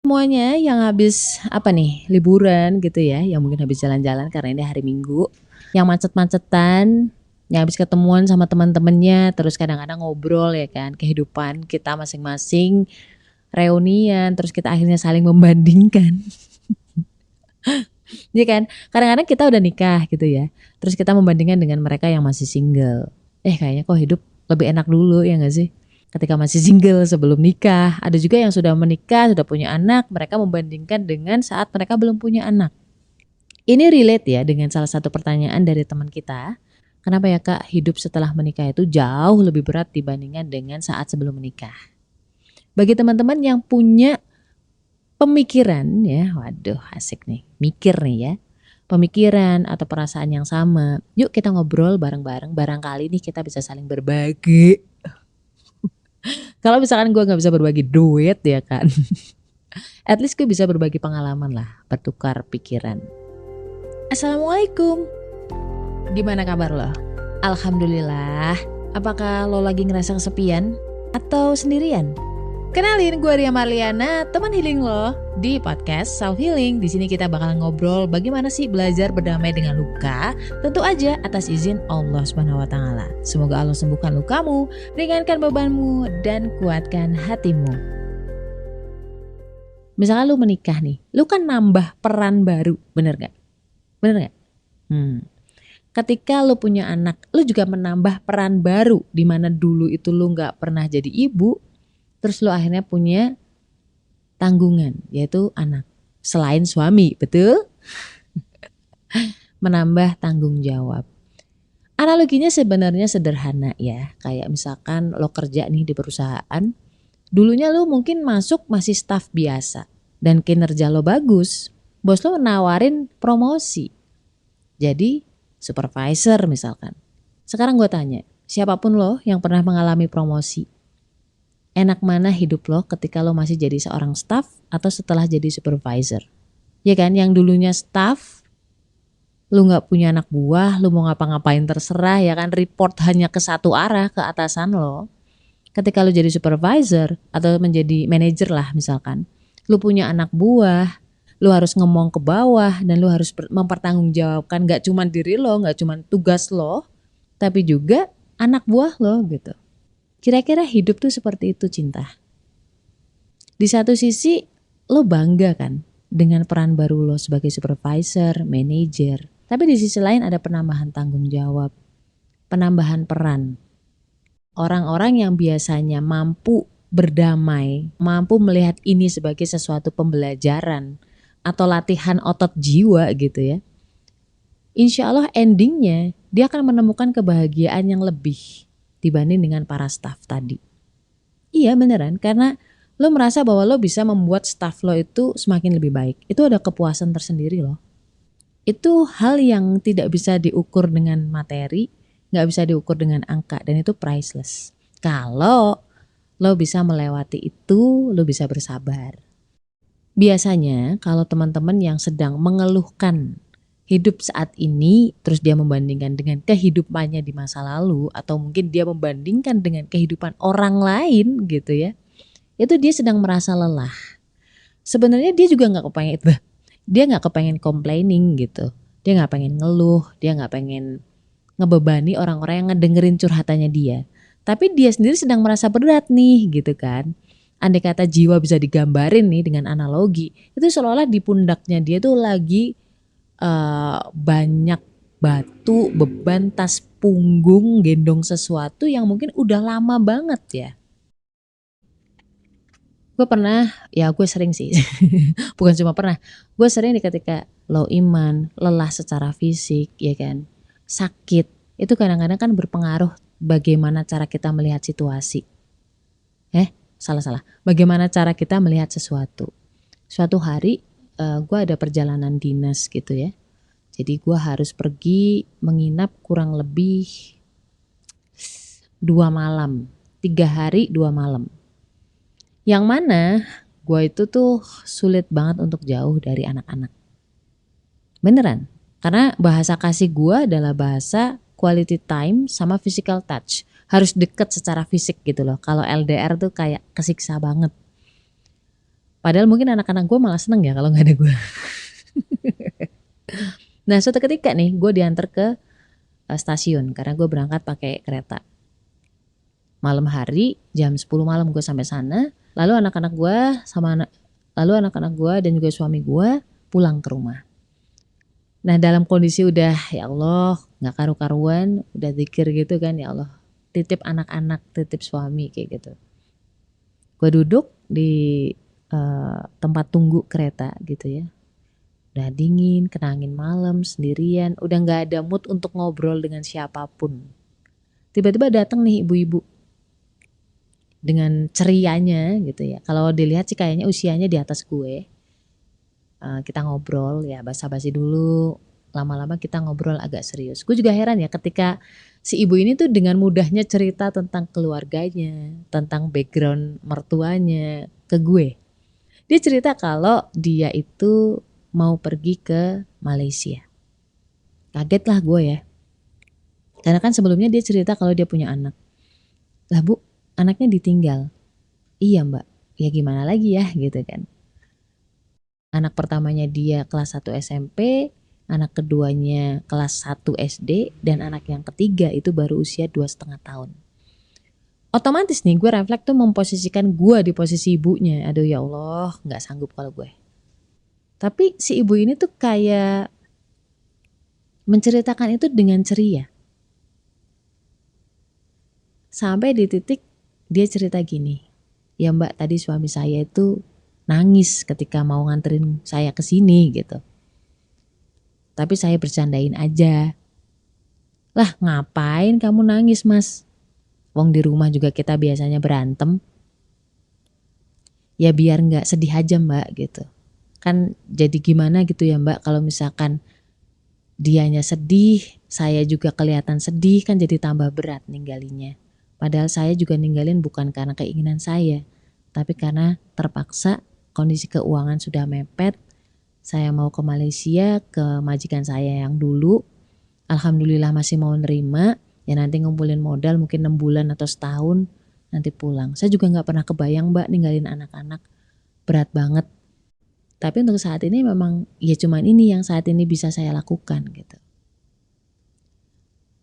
Semuanya yang habis liburan gitu ya, yang mungkin habis jalan-jalan karena ini hari Minggu, yang macet-macetan, yang habis ketemuan sama teman-temannya, terus kadang-kadang ngobrol ya kan, kehidupan kita masing-masing, reunian, terus kita akhirnya saling membandingkan. Iya kan? Kadang-kadang kita udah nikah gitu ya, terus kita membandingkan dengan mereka yang masih single. Kayaknya kok hidup lebih enak dulu ya nggak sih? Ketika masih single sebelum nikah. Ada juga yang sudah menikah, sudah punya anak, mereka membandingkan dengan saat mereka belum punya anak. Ini relate ya dengan salah satu pertanyaan dari teman kita. Kenapa ya Kak, hidup setelah menikah itu jauh lebih berat dibandingkan dengan saat sebelum menikah? Bagi teman-teman yang punya pemikiran ya, waduh asik nih, mikir nih ya, pemikiran atau perasaan yang sama, yuk kita ngobrol bareng-bareng, barangkali nih kita bisa saling berbagi. Kalau misalkan gue gak bisa berbagi duit ya kan, at least gue bisa berbagi pengalaman lah, bertukar pikiran. Assalamualaikum, gimana kabar lo? Alhamdulillah. Apakah lo lagi ngerasa kesepian atau sendirian? Kenalin, gue Ria Marliana, teman healing lo di podcast Self Healing. Di sini kita bakal ngobrol bagaimana sih belajar berdamai dengan luka, tentu aja atas izin Allah Subhanahu wa taala. Semoga Allah sembuhkan lukamu, ringankan bebanmu dan kuatkan hatimu. Misalnya lu menikah nih, lu kan nambah peran baru, bener gak? Bener gak? Ketika lu punya anak, lu juga menambah peran baru, dimana dulu itu lu gak pernah jadi ibu, terus lo akhirnya punya tanggungan, yaitu anak. Selain suami, betul? Menambah tanggung jawab. Analoginya sebenarnya sederhana ya. Kayak misalkan lo kerja nih di perusahaan. Dulunya lo mungkin masuk masih staf biasa. Dan kinerja lo bagus. Bos lo nawarin promosi. Jadi supervisor misalkan. Sekarang gue tanya, siapapun lo yang pernah mengalami promosi, enak mana hidup lo ketika lo masih jadi seorang staff atau setelah jadi supervisor? Ya kan, yang dulunya staff, lo gak punya anak buah, lo mau ngapa-ngapain terserah ya kan, report hanya ke satu arah, ke atasan lo. Ketika lo jadi supervisor atau menjadi manajer lah misalkan, lo punya anak buah, lo harus ngomong ke bawah dan lo harus mempertanggungjawabkan gak cuma diri lo, gak cuma tugas lo, tapi juga anak buah lo gitu. Kira-kira hidup tuh seperti itu, Cinta. Di satu sisi lo bangga kan dengan peran baru lo sebagai supervisor, manager. Tapi di sisi lain ada penambahan tanggung jawab, penambahan peran. Orang-orang yang biasanya mampu berdamai, mampu melihat ini sebagai sesuatu pembelajaran atau latihan otot jiwa gitu ya. Insya Allah endingnya dia akan menemukan kebahagiaan yang lebih dibanding dengan para staff tadi. Iya beneran, karena lo merasa bahwa lo bisa membuat staff lo itu semakin lebih baik. Itu ada kepuasan tersendiri loh. Itu hal yang tidak bisa diukur dengan materi, gak bisa diukur dengan angka, dan itu priceless. Kalau lo bisa melewati itu, lo bisa bersabar. Biasanya kalau teman-teman yang sedang mengeluhkan hidup saat ini, terus dia membandingkan dengan kehidupannya di masa lalu, atau mungkin dia membandingkan dengan kehidupan orang lain gitu ya, itu dia sedang merasa lelah. Sebenarnya dia juga gak kepengen itu, dia gak kepengen complaining gitu, dia gak pengen ngeluh, dia gak pengen ngebebani orang-orang yang ngedengerin curhatannya dia, tapi dia sendiri sedang merasa berat nih gitu kan. Andai kata jiwa bisa digambarin nih dengan analogi, itu seolah-olah di pundaknya dia tuh lagi banyak batu, beban, tas punggung, gendong sesuatu yang mungkin udah lama banget ya. Gue sering sih, bukan cuma pernah, gue sering ketika low iman, lelah secara fisik ya kan, sakit, itu kadang-kadang kan berpengaruh bagaimana cara kita melihat situasi. Bagaimana cara kita melihat sesuatu. Suatu hari gue ada perjalanan dinas gitu ya. Jadi gue harus pergi menginap kurang lebih 2 malam, 3 hari 2 malam. Yang mana gue itu tuh sulit banget untuk jauh dari anak-anak. Beneran, karena bahasa kasih gue adalah bahasa quality time sama physical touch. Harus deket secara fisik gitu loh. Kalau LDR tuh kayak kesiksa banget. Padahal mungkin anak-anak gue malah seneng ya kalau nggak ada gue. Nah suatu ketika nih gue diantar ke stasiun karena gue berangkat pakai kereta. Malam hari jam 10 malam gue sampai sana. Lalu anak-anak gue dan juga suami gue pulang ke rumah. Nah dalam kondisi udah ya Allah nggak karu-karuan, udah zikir gitu kan, ya Allah titip anak-anak, titip suami kayak gitu. Gue duduk di tempat tunggu kereta gitu ya. Udah dingin, kena angin malam, sendirian, udah nggak ada mood untuk ngobrol dengan siapapun. Tiba-tiba datang nih ibu-ibu dengan cerianya gitu ya. Kalau dilihat sih kayaknya usianya di atas gue. Kita ngobrol ya basa-basi dulu, lama-lama kita ngobrol agak serius. Gue juga heran ya ketika si ibu ini tuh dengan mudahnya cerita tentang keluarganya, tentang background mertuanya ke gue. Dia cerita kalau dia itu mau pergi ke Malaysia. Kaget lah gue ya. Karena kan sebelumnya dia cerita kalau dia punya anak. Lah bu, anaknya ditinggal. Iya mbak, ya gimana lagi ya gitu kan. Anak pertamanya dia kelas 1 SMP, anak keduanya kelas 1 SD, dan anak yang ketiga itu baru usia 2,5 tahun. Otomatis nih gue refleks tuh memposisikan gue di posisi ibunya. Aduh ya Allah, gak sanggup kalau gue. Tapi si ibu ini tuh kayak menceritakan itu dengan ceria. Sampai di titik dia cerita gini, ya mbak tadi suami saya itu nangis ketika mau nganterin saya ke sini gitu. Tapi saya bercandain aja. Lah ngapain kamu nangis mas? Wong di rumah juga kita biasanya berantem. Ya biar gak sedih aja mbak gitu. Kan jadi gimana gitu ya mbak kalau misalkan dianya sedih, saya juga kelihatan sedih kan jadi tambah berat ninggalinnya. Padahal saya juga ninggalin bukan karena keinginan saya, tapi karena terpaksa kondisi keuangan sudah mepet. Saya mau ke Malaysia ke majikan saya yang dulu. Alhamdulillah masih mau nerima. Ya nanti ngumpulin modal mungkin 6 bulan atau setahun nanti pulang. Saya juga gak pernah kebayang mbak ninggalin anak-anak. Berat banget. Tapi untuk saat ini memang ya cuman ini yang saat ini bisa saya lakukan gitu.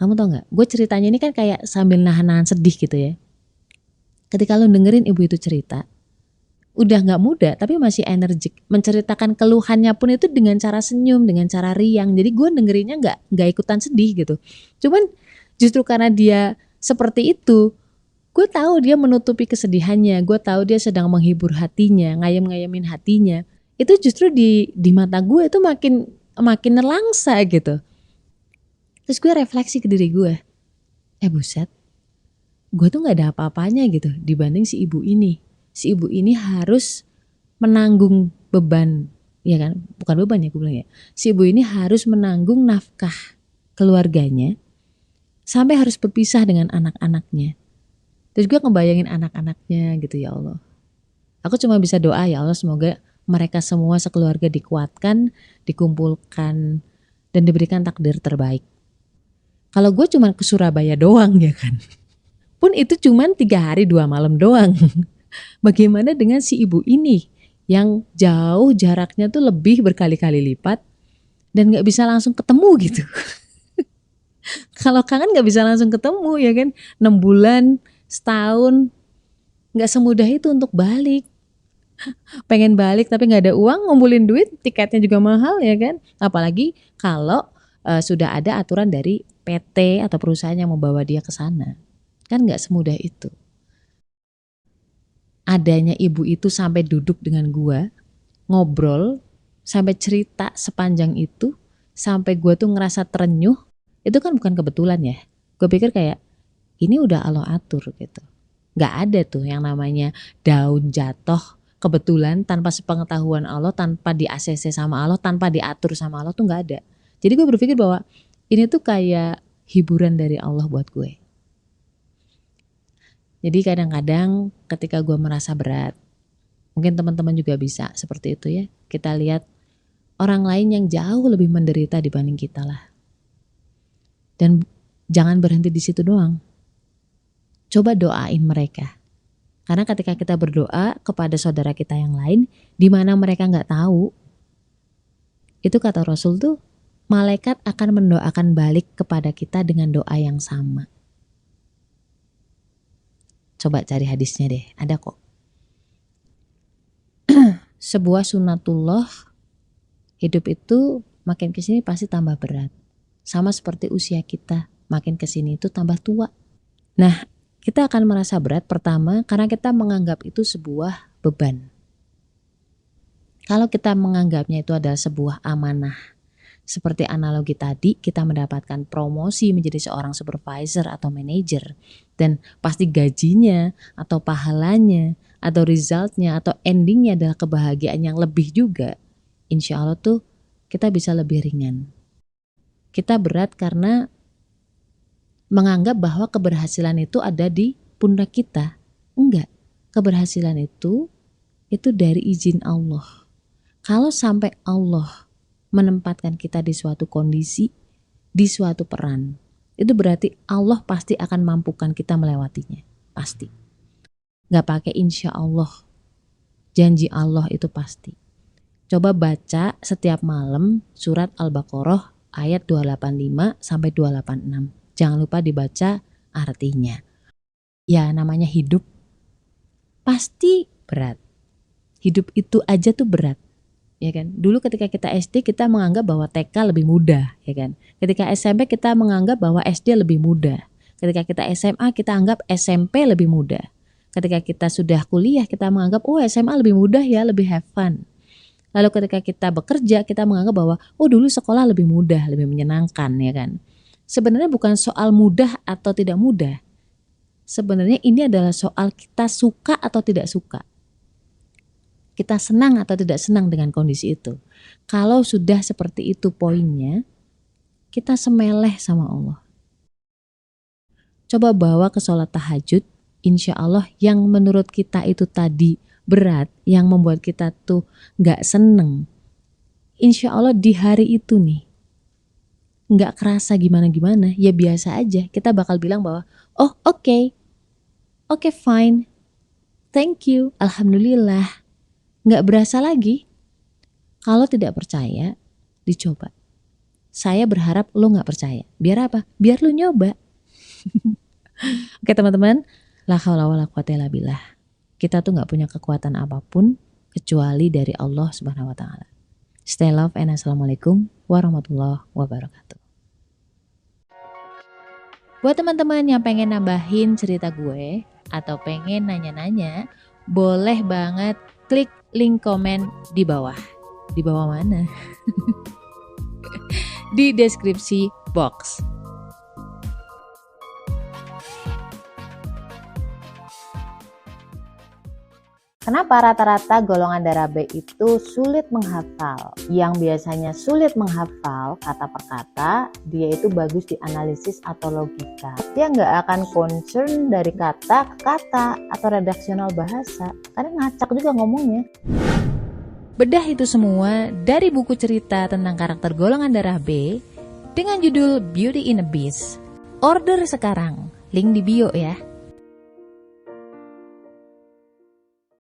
Kamu tau gak? Gue ceritanya ini kan kayak sambil nahan-nahan sedih gitu ya. Ketika lo dengerin ibu itu cerita, udah gak muda tapi masih energik. Menceritakan keluhannya pun itu dengan cara senyum, dengan cara riang. Jadi gue dengerinnya gak ikutan sedih gitu. Cuman justru karena dia seperti itu, gue tahu dia menutupi kesedihannya. Gue tahu dia sedang menghibur hatinya, ngayem-ngayemin hatinya. Itu justru di mata gue itu makin nelangsa gitu. Terus gue refleksi ke diri gue, buset, gue tuh gak ada apa-apanya gitu dibanding si ibu ini. Si ibu ini harus menanggung beban, ya kan? Bukan beban ya gue bilang ya. Si ibu ini harus menanggung nafkah keluarganya sampai harus berpisah dengan anak-anaknya. Terus gue ngebayangin anak-anaknya gitu ya Allah. Aku cuma bisa doa ya Allah semoga mereka semua sekeluarga dikuatkan, dikumpulkan, dan diberikan takdir terbaik. Kalau gue cuma ke Surabaya doang ya kan. Pun itu cuma 3 hari 2 malam doang. Bagaimana dengan si ibu ini yang jauh jaraknya tuh lebih berkali-kali lipat dan gak bisa langsung ketemu gitu. Kalau kangen gak bisa langsung ketemu ya kan. 6 bulan, setahun, gak semudah itu untuk balik. Pengen balik tapi gak ada uang, ngumpulin duit, tiketnya juga mahal ya kan. Apalagi kalau sudah ada aturan dari PT atau perusahaan yang membawa dia ke sana. Kan gak semudah itu. Adanya ibu itu sampai duduk dengan gua, ngobrol, sampai cerita sepanjang itu, sampai gua tuh ngerasa terenyuh, itu kan bukan kebetulan ya. Gue pikir kayak, ini udah Allah atur gitu. Gak ada tuh yang namanya daun jatuh kebetulan tanpa sepengetahuan Allah, tanpa di-ACC sama Allah, tanpa diatur sama Allah tuh gak ada. Jadi gue berpikir bahwa ini tuh kayak hiburan dari Allah buat gue. Jadi kadang-kadang ketika gue merasa berat, mungkin teman-teman juga bisa seperti itu ya. Kita lihat orang lain yang jauh lebih menderita dibanding kita lah. Dan jangan berhenti di situ doang. Coba doain mereka. Karena ketika kita berdoa kepada saudara kita yang lain, di mana mereka nggak tahu, itu kata Rasul tuh, malaikat akan mendoakan balik kepada kita dengan doa yang sama. Coba cari hadisnya deh, ada kok. Sebuah sunatullah, hidup itu makin kesini pasti tambah berat. Sama seperti usia kita, makin kesini itu tambah tua. Nah, kita akan merasa berat pertama karena kita menganggap itu sebuah beban. Kalau kita menganggapnya itu adalah sebuah amanah, seperti analogi tadi, kita mendapatkan promosi menjadi seorang supervisor atau manajer, dan pasti gajinya atau pahalanya atau resultnya atau endingnya adalah kebahagiaan yang lebih juga. Insya Allah tuh kita bisa lebih ringan. Kita berat karena menganggap bahwa keberhasilan itu ada di pundak kita. Enggak, keberhasilan itu dari izin Allah. Kalau sampai Allah menempatkan kita di suatu kondisi, di suatu peran, itu berarti Allah pasti akan mampukan kita melewatinya. Pasti. Gak pakai insya Allah. Janji Allah itu pasti. Coba baca setiap malam surat Al-Baqarah ayat 285 sampai 286. Jangan lupa dibaca artinya. Ya, namanya hidup pasti berat. Hidup itu aja tuh berat. Ya kan? Dulu ketika kita SD kita menganggap bahwa TK lebih mudah, ya kan? Ketika SMP kita menganggap bahwa SD lebih mudah. Ketika kita SMA kita anggap SMP lebih mudah. Ketika kita sudah kuliah kita menganggap SMA lebih mudah ya, lebih have fun. Lalu ketika kita bekerja kita menganggap bahwa dulu sekolah lebih mudah, lebih menyenangkan, ya kan? Sebenarnya bukan soal mudah atau tidak mudah. Sebenarnya ini adalah soal kita suka atau tidak suka. Kita senang atau tidak senang dengan kondisi itu. Kalau sudah seperti itu poinnya, kita semeleh sama Allah. Coba bawa ke sholat tahajud, insya Allah yang menurut kita itu tadi berat, yang membuat kita tuh gak seneng. Insya Allah di hari itu nih, nggak kerasa gimana-gimana, ya biasa aja. Kita bakal bilang bahwa, oke, fine, thank you, alhamdulillah. Nggak berasa lagi. Kalau tidak percaya, dicoba. Saya berharap lo nggak percaya. Biar apa? Biar lo nyoba. Oke teman-teman, la haula wala quwata illa billah. Kita tuh nggak punya kekuatan apapun kecuali dari Allah Subhanahu wa taala. Stay love and assalamualaikum warahmatullahi wabarakatuh. Buat teman-teman yang pengen nambahin cerita gue atau pengen nanya-nanya, boleh banget klik link komen di bawah. Di bawah mana? Di deskripsi box. Kenapa rata-rata golongan darah B itu sulit menghafal? Yang biasanya sulit menghafal kata per kata, dia itu bagus di analisis atau logika. Dia nggak akan concern dari kata ke kata atau redaksional bahasa, karena ngacak juga ngomongnya. Bedah itu semua dari buku cerita tentang karakter golongan darah B dengan judul Beauty in a Beast. Order sekarang, link di bio ya.